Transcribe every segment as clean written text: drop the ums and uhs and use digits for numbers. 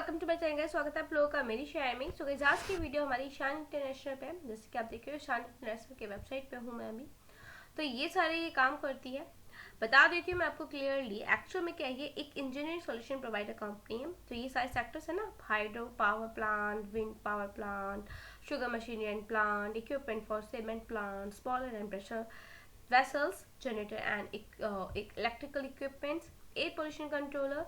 Welcome to my channel. स्वागत है आप लोगों का मेरी शेयर में। सो गाइस आज की वीडियो हमारी ईशान इंटरनेशनल पे है। जैसे कि आप देख रहे हो ईशान इंटरनेशनल के वेबसाइट पे हूँ मैं अभी। तो ये सारे ये काम करती है, बता देती हूँ मैं आपको क्लियरली। एक्चुअल में क्या है, ये एक इंजीनियरिंग सॉल्यूशन प्रोवाइडर कंपनी है। तो ये सारे सेक्टर्स है ना, hydro power plant, wind power plant, sugar machinery and plant, equipment for cement plant, smaller and pressure vessels, generator and electrical equipments, air pollution controller,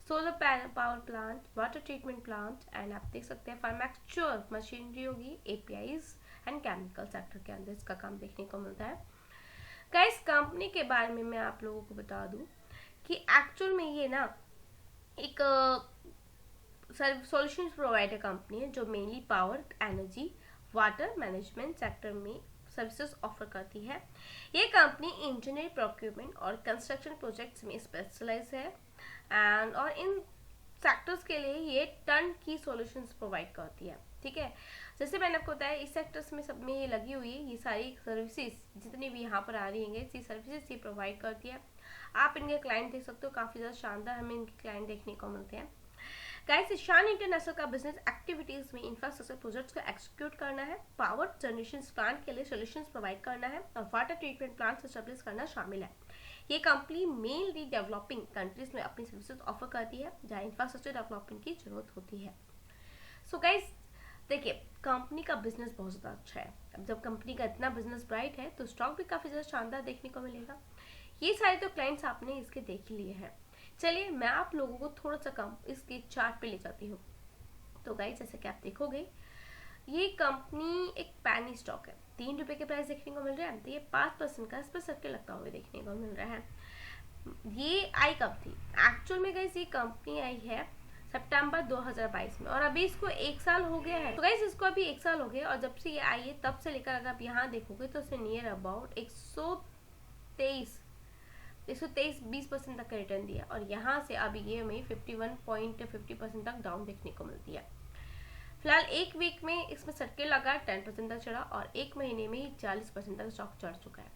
solar power plant, water treatment plant and आप देख सकते हैं फार्मैक्चुअल machinery होगी, APIs and chemical sector के अंदर इसका काम देखने को मिलता है। गाइस कंपनी के बारे में मैं आप लोगों को बता दूं कि एक्चुअल में ये ना एक सॉल्यूशंस प्रोवाइडर कंपनी है जो mainly power, energy, water management sector में सर्विसेज ऑफर करती है। ये कंपनी इंजीनियर, प्रोक्यूरमेंट और कंस्ट्रक्शन प्रोजेक्ट्स में स्पेशलाइज है एंड और इन सेक्टर्स के लिए ये टर्न की सॉल्यूशंस प्रोवाइड करती है। ठीक है, जैसे मैंने आपको बताया इस सेक्टर्स में सब में ये लगी हुई है, ये सारी सर्विसेज जितनी भी यहाँ पर आ रही हैं ये सर्विसेज ये प्रोवाइड करती है। आप इनके क्लाइंट देख सकते हो, काफ़ी ज़्यादा शानदार हमें इनके क्लाइंट देखने को मिलते हैं। गाइस ईशान इंटरनेशनल का बिजनेस एक्टिविटीज में इंफ्रास्ट्रक्चर प्रोजेक्ट्स को एक्सिक्यूट करना है, पावर जनरेशन प्लांट के लिए सॉल्यूशंस प्रोवाइड करना है और वाटर ट्रीटमेंट प्लांट एस्टेब्लिश करना शामिल है। ये कंपनी मेनली डेवलपिंग कंट्रीज में अपनी सर्विसेज ऑफर करती है जहाँ इंफ्रास्ट्रक्चर डेवलपमेंट की जरूरत होती है। सो गाइस देखिए कंपनी का बिजनेस बहुत ज़्यादा अच्छा है। अब जब कंपनी का इतना बिजनेस ब्राइट है तो स्टॉक भी काफ़ी ज़्यादा शानदार देखने को मिलेगा। ये सारे तो क्लाइंट्स आपने इसके देख लिए हैं। चलिए मैं आप लोगों को थोड़ा सा कम इसके चार्ट पे ले जाती हूँ। तो गाइस जैसे कि आप देखोगे ये कंपनी एक पैनी स्टॉक है, 3 रुपए के प्राइस देखने को मिल रहा है। तो ये 5% का इस पर सर्कल लगता हुआ देखने को मिल रहा है। ये आई कब थी? एक्चुअल में गाइस ये कंपनी आई है सितंबर 2022 में और अभी इसको 1 साल हो गया है। तो गाइस इसको अभी 1 साल हो गया और जब से ये आई है तब से लेकर अगर आप यहाँ देखोगे तो इसने नियर अबाउट 123 20% तक का रिटर्न दिया और यहाँ से अभी ये हमें 51.50% तक डाउन देखने को मिलती है। फिलहाल एक वीक में इसमें सर्कल लगा 10% तक चढ़ा और एक महीने में ही 40% तक स्टॉक चढ़ चुका है।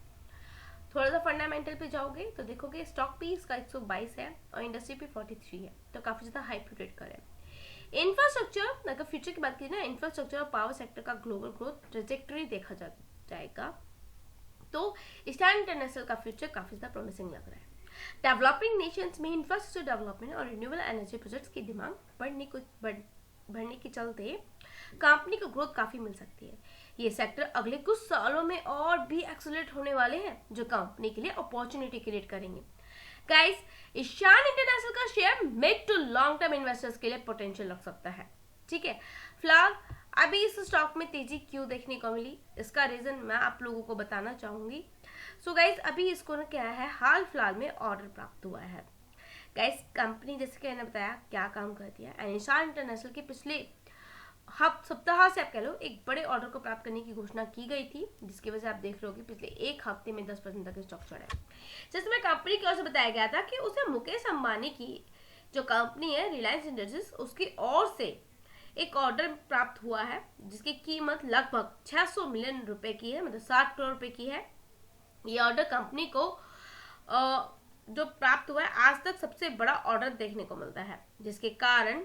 थोड़ा सा फंडामेंटल पे जाओगे तो देखोगे स्टॉक भी इसका 122 है और इंडस्ट्री पे 43 है, तो काफी ज्यादा हाई प्रोटेक्ट कर है। इंफ्रास्ट्रक्चर अगर फ्यूचर की बात की ना, इंफ्रास्ट्रक्चर और पावर सेक्टर का ग्लोबल ग्रोथ ट्रेजेक्टरी देखा जाएगा तो ईशान इंटरनेशनल का फ्यूचर काफी ज्यादा प्रॉमिसिंग लग रहा है। डेवलपिंग नेशंस में इंफ्रास्ट्रक्चर डेवलपमेंट और रिन्यूएबल एनर्जी प्रोजेक्ट्स की डिमांड बढ़ने के चलते कंपनी को ग्रोथ काफी मिल सकती है। ये सेक्टर अगले कुछ सालों में और भी एक्सेलरेट होने वाले हैं जो कंपनी के लिए अपॉर्चुनिटी क्रिएट करेंगे। गाइस ईशान इंटरनेशनल का share mid to long term investors के लिए पोटेंशियल लग सकता है। ठीक है, फिलहाल अभी इस स्टॉक में तेजी क्यों देखने को मिली, इसका रीजन मैं आप लोगों को बताना चाहूंगी। सो गाइस अभी इसको ना क्या है, हाल फिलहाल में ऑर्डर प्राप्त हुआ है। गाइस कंपनी जैसे कि मैंने बताया क्या काम करती है एंड ईशान इंटरनेशनल के पिछले सप्ताह से आप कह लो एक बड़े ऑर्डर को प्राप्त करने की घोषणा की गई थी, जिसकी वजह से आप देख रहे हो कि पिछले एक हफ्ते में 10% तक स्टॉक चढ़ा है। जैसे मैं कंपनी की ओर से बताया गया था कि उसे मुकेश अंबानी की जो कंपनी है रिलायंस इंडस्ट्रीज उसकी ओर से एक ऑर्डर प्राप्त हुआ है जिसकी कीमत लगभग 600 मिलियन रुपए की है, मतलब 60 करोड़ रुपए की है। ये ऑर्डर कंपनी को जो प्राप्त हुआ है आज तक सबसे बड़ा ऑर्डर देखने को मिलता है, जिसके कारण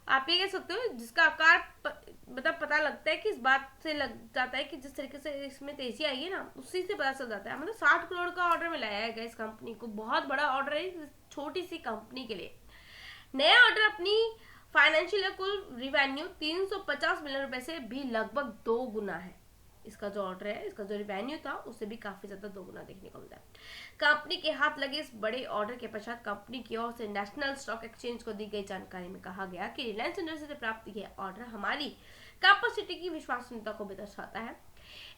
आप ये कह सकते हो जिसका आकार मतलब पता लगता है कि इस बात से लग जाता है कि जिस तरीके से इसमें तेजी आई है ना उसी से पता चल जाता है। मतलब 60 करोड़ का ऑर्डर मिलाया है इस कंपनी को, बहुत बड़ा ऑर्डर है छोटी सी कंपनी के लिए। नया ऑर्डर अपनी फाइनेंशियल कुल रिवेन्यू 350 मिलियन रुपए से भी लगभग 2 गुना है। इसका जो ऑर्डर है, इसका जो रिवेन्यू था उससे भी काफी ज्यादा 2 गुना देखने को मिलता है। कंपनी के हाथ लगे इस बड़े ऑर्डर के पश्चात कंपनी की ओर से नेशनल स्टॉक एक्सचेंज को दी गई जानकारी में कहा गया कि रिलायंस इंडस्ट्री से प्राप्त यह ऑर्डर हमारी कैपेसिटी की विश्वसनीयता को भी दर्शाता है।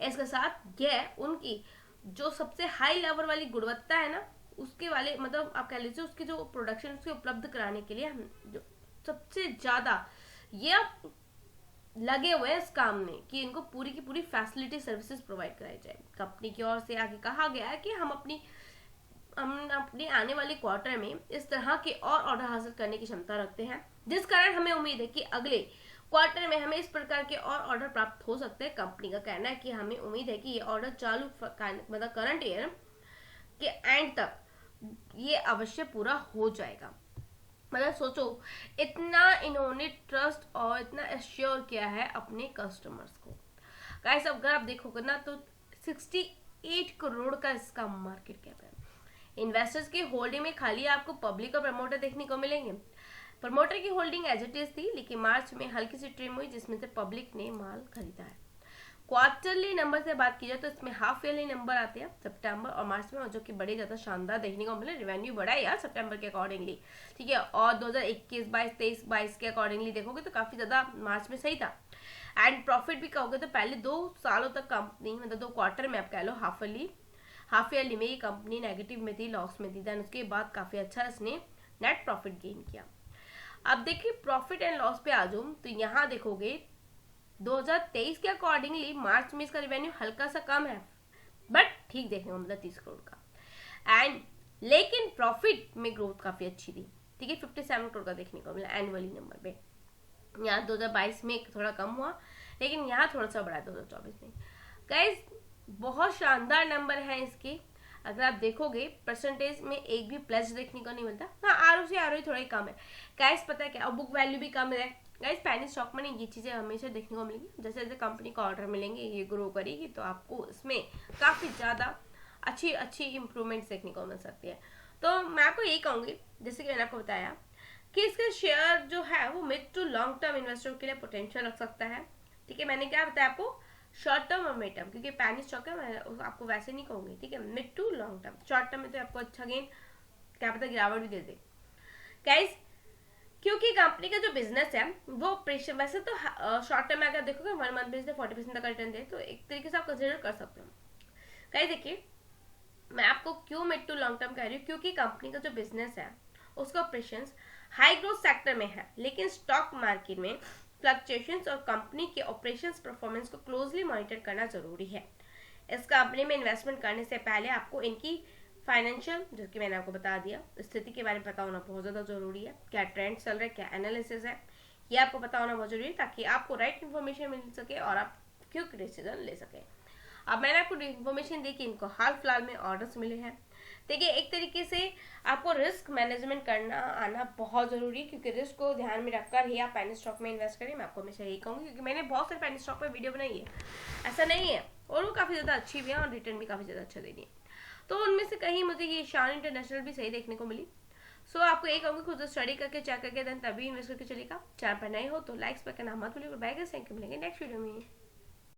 इसके साथ यह उनकी जो सबसे हाई लेवल वाली गुणवत्ता है ना उसके वाले मतलब आप कह लीजिए उसकी जो प्रोडक्शन उसके उपलब्ध कराने के लिए हम जो सबसे ज्यादा ये लगे हुए हैं इस काम में कि इनको पूरी की पूरी फैसिलिटी सर्विसेज प्रोवाइड कराई जाए। कंपनी की ओर से आगे कहा गया है कि हम अपने आने वाले क्वार्टर में इस तरह के और ऑर्डर हासिल करने की क्षमता रखते हैं, जिस कारण हमें उम्मीद है कि अगले क्वार्टर में हमें इस प्रकार के और ऑर्डर प्राप्त हो सकते हैं। कंपनी का कहना है कि हमें उम्मीद है कि ये ऑर्डर चालू मतलब करंट ईयर के एंड तक ये अवश्य पूरा हो जाएगा। मतलब सोचो, इतना इन्होंने ट्रस्ट और इतना एश्योर किया है अपने कस्टमर्स को। गाइस अगर आप देखोगे ना तो 68 करोड़ का इसका मार्केट कैप है। इन्वेस्टर्स की होल्डिंग में खाली आपको पब्लिक और प्रमोटर देखने को मिलेंगे। प्रमोटर की होल्डिंग एज इट इज थी, लेकिन मार्च में हल्की सी ट्रिम हुई जिसमें से पब्लिक ने माल खरीदा है। क्वार्टरली नंबर से बात की जाए तो इसमें हाफ ईयरली नंबर आते हैं सितंबर और मार्च में, जो कि बड़े ज्यादा शानदार देखने को मिले। रेवेन्यू बढ़ा है यार सितंबर के अकॉर्डिंगली, ठीक है। और 2021, 22, 23, 22 के अकॉर्डिंगली देखोगे तो काफी ज्यादा मार्च में सही था। एंड प्रॉफिट भी कहोगे तो पहले 2 सालों तक कंपनी, मतलब 2 क्वार्टर में आप कह लो, हाफ ईयरली में ये कंपनी नेगेटिव में थी, लॉस में थी। देन उसके बाद काफी अच्छा इसने नेट प्रॉफिट गेन किया। अब देखिए प्रॉफिट एंड लॉस पे आ जाऊं तो यहाँ देखोगे 2023 के अकॉर्डिंगली मार्च में इसका रेवेन्यू हल्का सा कम है, बट ठीक देखने को मिला 30 करोड़ का। एंड लेकिन प्रॉफिट में ग्रोथ काफी अच्छी थी, ठीक है, 57 करोड़ का देखने को मिला एनुअली नंबर पे। यहाँ 2022 में थोड़ा कम हुआ, लेकिन यहाँ थोड़ा सा बढ़ा 2024 में। गाइस बहुत शानदार नंबर है इसके। अगर आप देखोगे परसेंटेज में एक भी प्लस देखने को नहीं मिलता। हाँ आरओसी थोड़ा ही कम है गाइस, पता है क्या, और बुक वैल्यू भी कम है गाइस। पैनी स्टॉक में ये चीजें हमेशा देखने को मिलेंगी। जैसे जैसे कंपनी को ऑर्डर मिलेंगे, ये ग्रो करेगी, तो आपको इसमें काफी ज्यादा अच्छी इंप्रूवमेंट्स देखने को मिल सकती है। तो मैं आपको यही कहूंगी, जैसे कि मैंने आपको बताया कि इसका शेयर जो है वो mid to long term investor के लिए पोटेंशियल रख सकता है, ठीक है। मैंने क्या बताया आपको, शॉर्ट टर्म और मिड टर्म, क्योंकि पैनी स्टॉक है, मैं आपको वैसे नहीं कहूंगी, ठीक है। Mid to long term, short term में तो आपको अच्छा गेन, क्या पता गिरावट भी दे दे गाइस, क्योंकि कंपनी का जो बिजनेस है वो ऑपरेशन, वैसे तो शॉर्ट टर्म में अगर देखोगे 1 मंथ बेस 40% तक रिटर्न दे, तो एक तरीके से आप कंसिडर कर सकते हो गाइस। देखिए मैं आपको क्यों मिड टू लॉन्ग टर्म कह रही हूँ, क्योंकि कंपनी का जो बिजनेस है उसका ऑपरेशन हाई ग्रोथ सेक्टर में है, लेकिन स्टॉक मार्केट में फ्लक्चुएशंस और कंपनी के ऑपरेशंस परफॉर्मेंस को क्लोजली मॉनिटर करना जरूरी है। इस कंपनी में इन्वेस्टमेंट करने से पहले आपको इनकी फाइनेंशियल, जो कि मैंने आपको बता दिया, स्थिति के बारे में पता होना बहुत ज़्यादा जरूरी है। क्या ट्रेंड चल रहा है, क्या एनालिसिस है, ये आपको पता होना बहुत जरूरी है, ताकि आपको राइट इन्फॉर्मेशन मिल सके और आप क्विक डिसीजन ले सके। अब मैंने आपको इन्फॉर्मेशन दी कि इनको हाल फिलहाल में ऑर्डर्स मिले हैं। देखिए एक तरीके से आपको रिस्क मैनेजमेंट करना आना बहुत जरूरी है, क्योंकि रिस्क को ध्यान में रखकर ही आप पैनी स्टॉक में इन्वेस्ट करें। मैं आपको हमेशा यही कहूँगी, क्योंकि मैंने बहुत सारे पैनी स्टॉक पर वीडियो बनाई है, ऐसा नहीं है, और वो काफ़ी ज़्यादा अच्छी भी है और रिटर्न भी काफ़ी ज़्यादा अच्छा दे रही है। तो उनमें से कहीं मुझे ये ईशान इंटरनेशनल भी सही देखने को मिली। सो आपको यही कहूँगी, खुद स्टडी करके चेक करके देन तभी इन्वेस्ट करके चलेगा। चैनल पर नए हो तो लाइक्स पर करना मत भूलिए। बाय गाइस, थैंक यू, मिलेंगे नेक्स्ट वीडियो में।